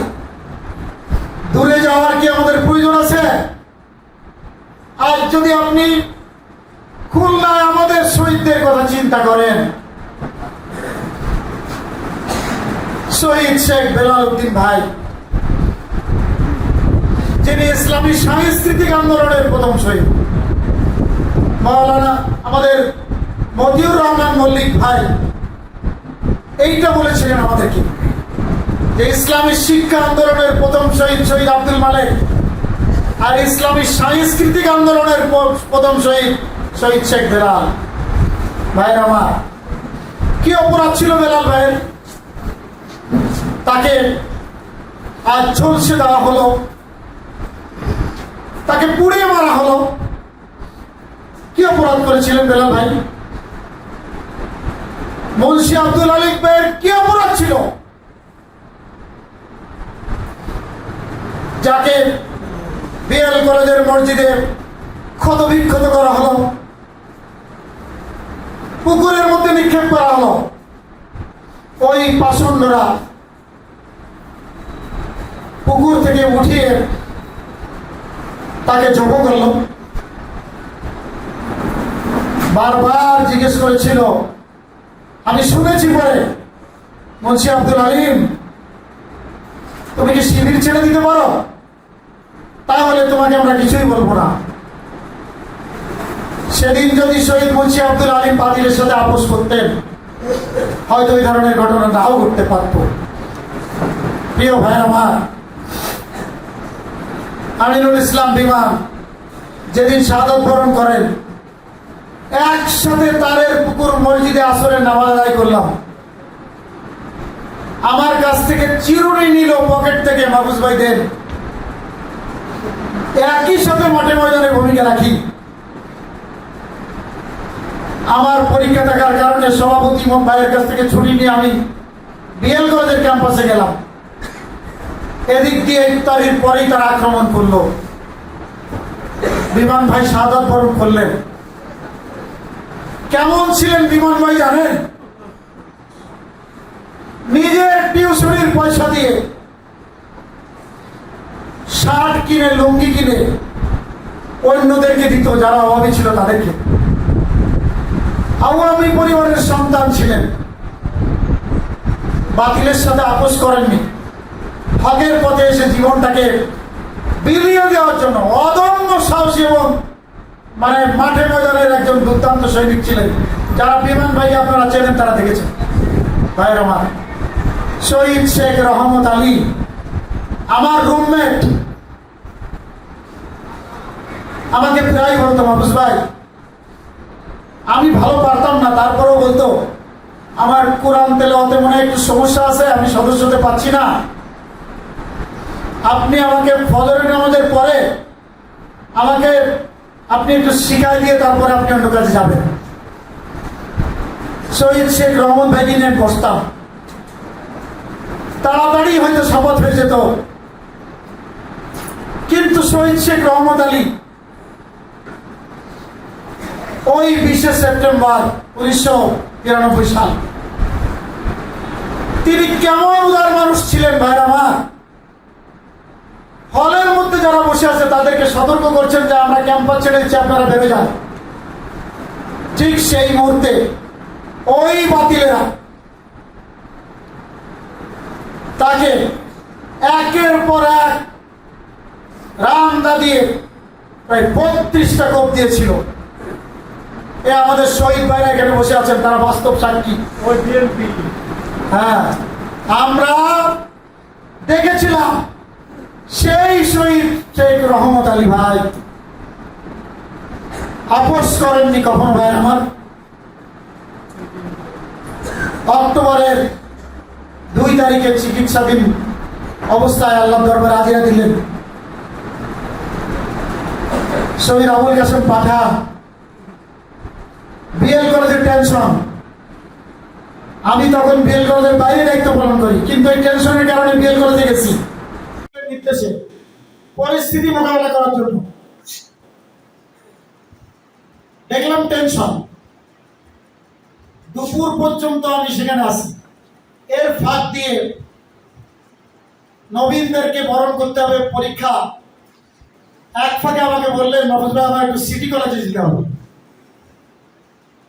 A: দূরে যাওয়ার কি আমাদের প্রয়োজন আছে? আজ যদি আপনি খুলনায় আমাদের শহীদদের কথা চিন্তা করেন, শহীদ শেখ বেলাল উদ্দিন ভাই, যিনি ইসলামী সাংস্কৃতিক আন্দোলনের প্রথম শহীদ, মাওলানা আমাদের মতিউর রহমান মল্লিক ভাই এইটা বলেছিলেন আমাদেরকে যে ইসলামী শিক্ষা আন্দোলনের প্রথম শহীদ শহীদ আব্দুল মালেক, আর ইসলামী সাংস্কৃতিক আন্দোলনের প্রথম শহীদ শহীদ শেখ বেলাল। ভাইয়ের আমার, কি অপরাধ ছিল বেলাল ভাইয়ের? তাকে আজ ঝলসে দেওয়া হলো, তাকে পুড়িয়ে মারা হলো। কি অপরাধ করেছিলেন বেলাল ভাই? মুন্সি আব্দুল আলিক ভাইয়ের কি অপরাধ ছিল যাকে বিএল কলেজের মসজিদে ক্ষতবিক্ষত করা হলো, পুকুরের মধ্যে নিক্ষেপ করা হলো? ওই পাষণ্ডরা পুকুর থেকে উঠিয়ে তাকে জব্দ করল। বারবার জিজ্ঞেস করেছিল, আমি শুনেছি পরে, মুন্সি আব্দুল আলিম, তুমি কি শিবির ছেড়ে দিতে পারো? তাহলে তোমাকে আমরা কিছুই বলবো না। সেদিন যদি শহীদ মুন্সি আব্দুল আলিম বাতিলের সাথে আপোষ করতেন, হয়তো এই ধরনের ঘটনা নাও ঘটতে পারত। প্রিয় ভাই আমার, আমিনুল ইসলাম বিমান যেদিন শাহাদাত বরণ করেন, একসাথে তারের পুকুর মসজিদে আসরের নামাজ আদায় করলাম। আমার কাছ থেকে চিরুনি নিল পকেট থেকে, মাহফুজ ভাই দেন। একই সাথে মাঠে ময়দানে ভূমিকা রাখি। আমার পরীক্ষা থাকার কারণে সভাপতি ভাইয়ের কাছ থেকে ছুটি নিয়ে আমি বিএল কলেজের ক্যাম্পাসে গেলাম। এদিক দিয়ে ইফতারির পরেই তারা আক্রমণ করলো। বিমান ভাই শাহাদাত বরণ করলেন। কেমন ছিলেন বিমান ভাই জানেন? নিজের টিউশনির পয়সা দিয়ে শার্ট কিনে, লুঙ্গি কিনে অন্যদেরকে দিত, যারা অভাবী ছিল তাদেরকে। আওয়ামী পরিবারের সন্তান ছিলেন, বাতিলের সাথে আপোষ করেননি। হকের পথে এসে জীবনটাকে বিলিয়ে দেওয়ার জন্য অদম্য সাহসী এবং মাঠে ময়দানের একজন দুর্দান্ত সৈনিক ছিলেন। যারা বিমান ভাই আপনারা চেনেন, তারা দেখেছেন। ভাইয়ের আমার, শহীদ শেখ রহমত আলী আমার রুমমেট। আমাকে প্রায় বলতো, মাহফুজ ভাই, আমি ভালো পারতাম না, তারপরেও বলতো আমার কোরআন তেলাওয়াতে মনে হয় একটু সমস্যা আছে, আমি সদস্য হতে পারছি না, আপনি আমাকে ফজরের নামাজের পরে আমাকে আপনি একটু শিখাই দিয়ে তারপরে আপনি অন্য কাছে যাবেন। শহীদ শেখ রহমত ভাইকে নিয়ে বসতাম। তাড়াতাড়ি হয়তো শপথ হয়ে যেত, কিন্তু শহীদ শেখ রহমত আলী ওই 20 সেপ্টেম্বর 1993 সাল, তিনি কেমন উদার মানুষ ছিলেন ভাইরা আমার। হলের মধ্যে যারা বসে আছে তাদেরকে সতর্ক করছেন যে আমরা ক্যাম্পাস ছেড়ে দিচ্ছি, আপনারা বেরো যান। ঠিক সেই মুহূর্তে ওই বাতিলেরা তাকে একের পর এক রামদা দিয়ে প্রায় 32টা কোপ দিয়েছিল। এ আমাদের শহীদ ভাইরা এখানে বসে আছেন, তারা বাস্তব সাক্ষী। হ্যাঁ, আমরা দেখেছিলাম সেই শহীদ শেখ রহমত আলী ভাই আপোষ করেননি কখনো। ভাই আমার, অক্টোবরের 2 তারিখে চিকিৎসাধীন অবস্থায় আল্লাহ দরবারে হাজিরা দিলেন শহীদ আবুল কাসেম পাঠা। বিএল কলেজের টেনশন, আমি তখন বিএল কলেজের বাইরে দায়িত্ব পালন করি, কিন্তু এই টেনশনের কারণে বিএল কলেজে গেছি নির্দেশে পরিস্থিতি মোকাবেলা করার জন্য। দেখলাম টেনশন, দুপুর পর্যন্ত আমি সেখানে আছি। এর ফাঁক দিয়ে নবীনদেরকে বরণ করতে হবে, পরীক্ষা। এক ফাঁকে আমাকে বললেন, নবজ ভাই আমার একটু সিটি কলেজে যেতে হবে।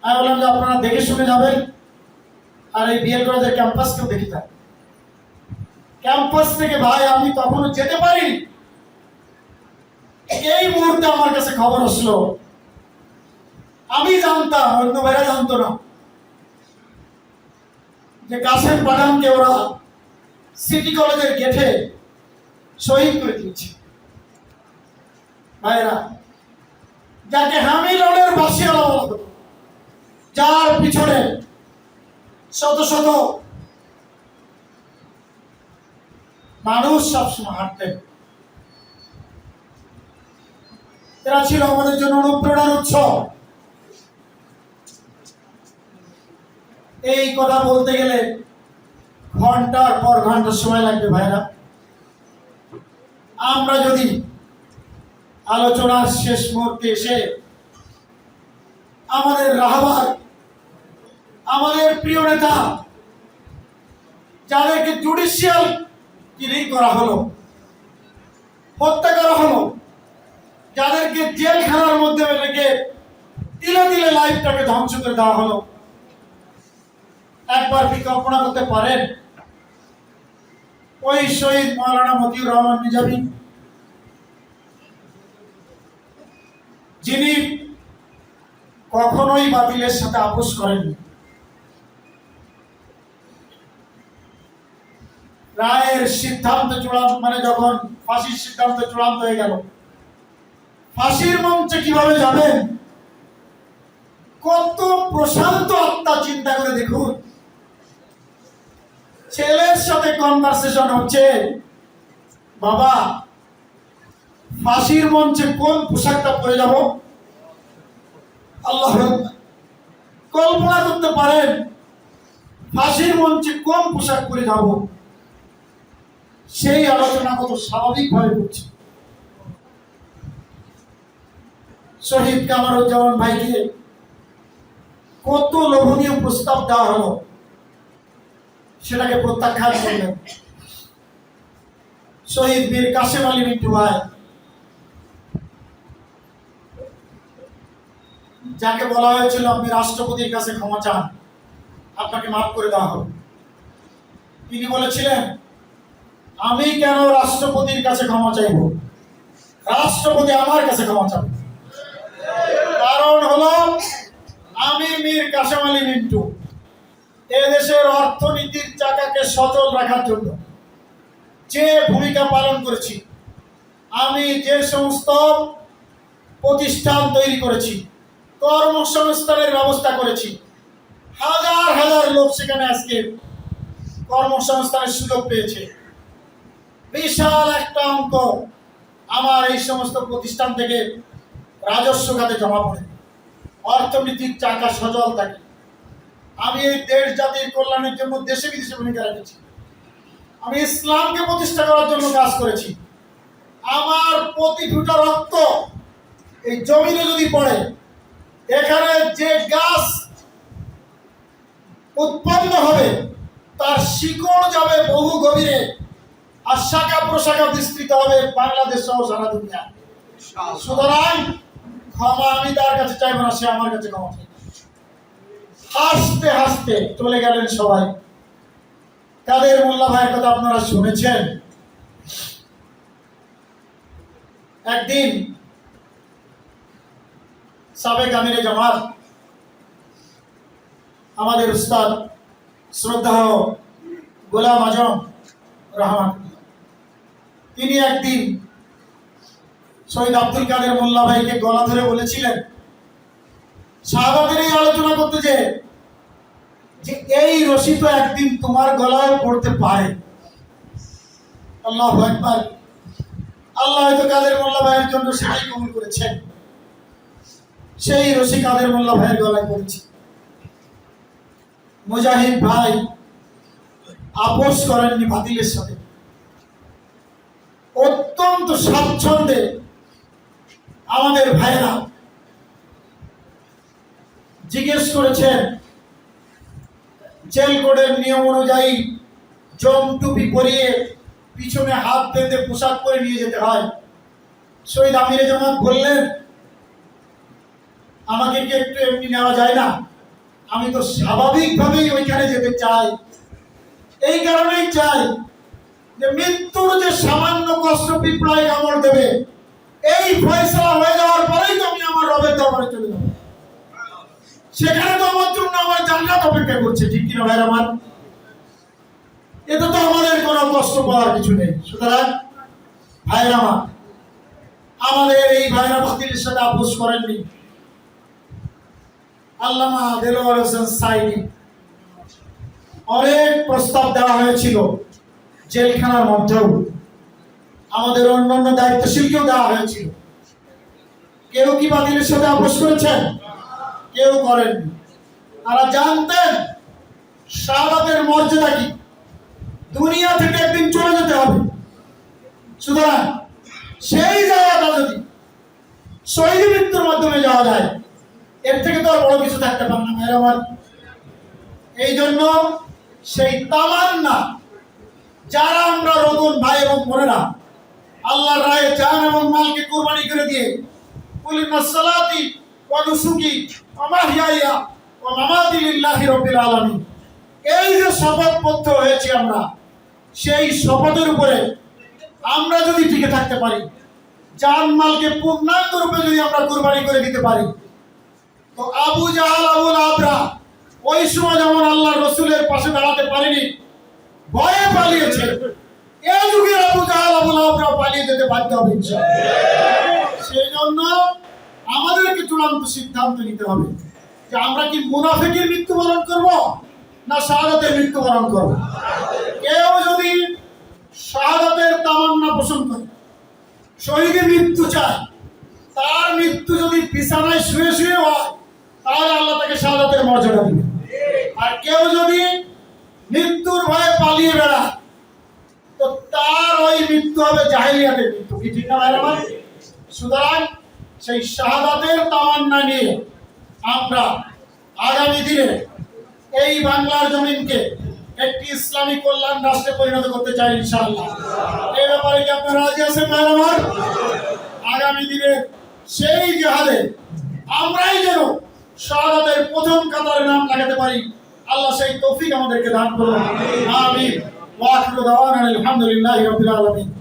A: আমি বললাম যে আপনারা দেখে শুনে যাবেন, আর এই বিএল কলেজের ক্যাম্পাসকেও দেখে যান। ক্যাম্পাস থেকে ভাই আমি তখনও যেতে পারিনি, এই মুহূর্তে আমার কাছে খবর আসলো। আমি জানতাম, অন্য ভাইরা জানতো না, যে কাসেম পাঠানকে ওরা সিটি কলেজের গেটে শহীদ করে দিয়েছে। ভাইরা, যাকে হামি রোডের বাসিয়ালা বলা হতো, যার পিছনে শত শত মানুষ সবসময় হাঁটতেন, এরা ছিল আমাদের জন্য অনুপ্রেরণার উৎস। এই কথা বলতে গেলে ঘন্টার পর ঘন্টা সময় লাগবে ভাইরা। আমরা যদি আলোচনার শেষ মুহূর্তে এসে আমাদের রাহবার, আমাদের প্রিয় নেতা, যাদেরকে জুডিশিয়াল কিলিং করা হলো, হত্যা করা হলো, যাদেরকে জেলখানার মধ্যে রেখে তিলে তিলে লাইফটাকে ধ্বংস করে দেওয়া হলো, একবার কি কল্পনা করতে পারেন ওই শহীদ মাওলানা মতিউর রহমান নিজামী, যিনি কখনোই বাতিলের সাথে আপোষ করেননি, রায়ের সিদ্ধান্ত চূড়ান্ত, মানে যখন ফাঁসির সিদ্ধান্ত চূড়ান্ত হয়ে গেল, ফাঁসির মঞ্চে কিভাবে যাবেন, কত প্রশান্ত আত্মা, চিন্তা করে দেখুন। ছেলের সাথে কনভারসেশন হচ্ছে, বাবা ফাঁসির মঞ্চে কোন পোশাকটা পরে যাব। আল্লাহ, কল্পনা করতে পারেন ফাঁসির মঞ্চে কোন পোশাক পরে যাব, সেই আলোচনা কত স্বাভাবিকভাবে করছে। শহীদ কামরুজ্জামান ভাইকে কত লোভনীয় প্রস্তাব দেওয়া হলো, সেটাকে প্রত্যাখ্যান করলেন। শহীদ বীর কাসেম আলী মিন্টু ভাই, যাকে বলা হয়েছিল আপনি রাষ্ট্রপতির কাছে ক্ষমা চান, আপনাকে মাফ করে দেওয়া হবে, তিনি বলেছিলেন আমি কেন রাষ্ট্রপতির কাছে ক্ষমা চাইব, রাষ্ট্রপতি আমার কাছে ক্ষমা চান। কারণ হলো আমি মীর কাসেম আলী মিন্টু এদেশের অর্থনীতির চাকাকে সচল রাখার জন্য যে ভূমিকা পালন করেছি, আমি যে সমস্ত প্রতিষ্ঠান তৈরি করেছি, কর্মসংস্থানের ব্যবস্থা করেছি, হাজার হাজার লোক সেখানে আজকে কর্মসংস্থানের সুযোগ পেয়েছে। বিশাল একটা অঙ্ক আমার এই সমস্ত প্রতিষ্ঠান থেকে রাজস্ব খাতে জমা পড়ে, অর্থনীতির চাকা সচল থাকে। আমি এই দেশ জাতির কল্যাণের জন্য দেশে বিদেশে ভূমিকা রেখেছি, আমি ইসলামকে প্রতিষ্ঠা করার জন্য কাজ করেছি। আমার প্রতি ফুটা রক্ত এই জমিনে যদি পড়ে, এখানে যে গাছ উৎপন্ন হবে তার শিকড় যাবে বহু গভীরে, আর শাখা প্রশাখা বিস্তৃত হবে বাংলাদেশ সহ সারা দুনিয়া। সুতরাং ক্ষমা আমি তার কাছে চাইবো না, সে আমার কাছে ক্ষমা চাইবে। হাসতে হাসতে চলে গেলেন সবাই। কাদের মোল্লা ভাইয়ের কথা আপনারা শুনেছেন। একদিন সাবেক আমিরে জামাত আমাদের উস্তাদ শ্রদ্ধেয় গোলাম আজম রহমান, তিনি একদিন শহীদ আব্দুল কাদের মোল্লা ভাইকে গলা ধরে বলেছিলেন, সাহাবাদের এই আলোচনা করতে যে এই রশি তো একদিন তোমার গলায় পড়তে পারে। আল্লাহু আকবার। আল্লাহ হয়তো কাদের মোল্লা ভাইয়ের জন্য সেটাই কবুল করেছেন, সেই রশি কাদের মোল্লা ভাইয়ের গলায় পড়েছে। মুজাহিদ ভাই আপোষ করেননি বাতিলের সাথে, অত্যন্ত স্বাচ্ছন্দ্যে আমাদের ভাইরা জিজ্ঞেস করেছেন জেল কোডের নিয়ম অনুযায়ী জম টুপি পরিয়ে পিছনে হাত বেঁধে পোশাক করে নিয়ে যেতে হয়। শহীদ আমিরে জামাত বললেন, আমাকে কি একটু এমনি নেওয়া যায় না? আমি তো স্বাভাবিকভাবেই ওইখানে যেতে চাই। এই কারণেই চাই যে মৃত্যুর যে সামান্য কষ্ট পিঁপড়ায় কামড় দেবে, এই ফয়সালা হয়ে যাওয়ার পরেই তো আমি আমার রবের দরবারে চলে যাব। সেখানে তো আমার জন্য আমার জান্নাত অপেক্ষা করছে, ঠিক কিনা ভাইরা আমার? এটা তো আমাদের কোনো কষ্ট পাওয়ার কিছু নেই। সুতরাং ভাইরা আমার, আমাদের এই ভাইরা বাতিলের সাথে আপোষ করেননি। আল্লামা দেলোয়ার হোসেন সাইদি অনেক প্রস্তাব দেওয়া হয়েছিল জেলখানার মধ্যেও, আমাদের অন্যান্য দায়িত্বশীলকেও দেওয়া হয়েছিল। কেউ কি বাতিলের সাথে আপোষ করেছেন? কেউ করেননি। তারা জানতেন শাহাদাতের মর্যাদা কি, দুনিয়া থেকে একদিন চলে যেতে হবে। সুতরাং সেই জায়গাটা যদি শহীদ মৃত্যুর মাধ্যমে যাওয়া যায়, এর থেকে তো আর বড় কিছু থাকতে পারে না ভাইরা আমার। এই জন্য সেই তামান্না, যারা আমরা রোগন ভাই এবং বোনেরা আল্লাহর রায়ে জান এবং মালকে কুরবানি করে দিয়ে কুলিনা সালাতি ওয়া নুসুকি ওয়া মাহইয়া ওয়া মামাতি লিল্লাহি রাব্বিল আলামিন, এই যে শপথবদ্ধ হয়েছি আমরা, সেই শপথের উপরে আমরা যদি টিকে থাকতে পারি, জান মালকে পূর্ণাঙ্গ রূপে যদি আমরা কুরবানি করে দিতে পারি, তো আবু জাহাল আবুল আবরা ওই সময় যেমন আল্লাহর রাসূলের পাশে দাঁড়াতে পারেনি, ভয়ে পালিয়েছে, এই যুগে আবু জাহাল আবুল আবরা পালিয়ে যেতে বাধ্য হবে ইনশাআল্লাহ। সেই জন্য আমাদেরকে চূড়ান্ত সিদ্ধান্ত নিতে হবে যে আমরা কি মুনাফিকের মৃত্যুবরণ করব না শাহাদাতের মৃত্যুবরণ করব। কেউ যদি শাহাদাতের তামান্না পোষণ করে, শহীদের মৃত্যু চায়, তার মৃত্যু যদি বিছানায় শুয়ে শুয়ে হয়, তাহলে আল্লাহ তাকে শাহাদাতের মর্যাদা দিবে। আর কেউ যদি মৃত্যুর ভয়ে পালিয়ে বেড়ায়, তো তার ওই মৃত্যু হবে জাহেলিয়াতের মৃত্যু, কি ঠিক না ভাই আমার? সুতরাং সেই শাহাদাতের তামান্না নিয়ে আমরা আগামী দিনে এই বাংলার জমিনকে একটি ইসলামী কল্যাণ রাষ্ট্রে পরিণত করতে চাই ইনশাআল্লাহ। এই ব্যাপারে কি আপনারা রাজি আছেন ভাই আমার? আগামী দিনে সেই জিহাদে আমরাই যেন শাহাদাতের প্রথম কাতারে নাম লাগাতে পারি, আল্লাহ সেই তৌফিক আমাদেরকে দান করুন। আমিন। ওয়া আখিরু দাওয়ানা আলহামদুলিল্লাহি রাব্বিল আলামিন।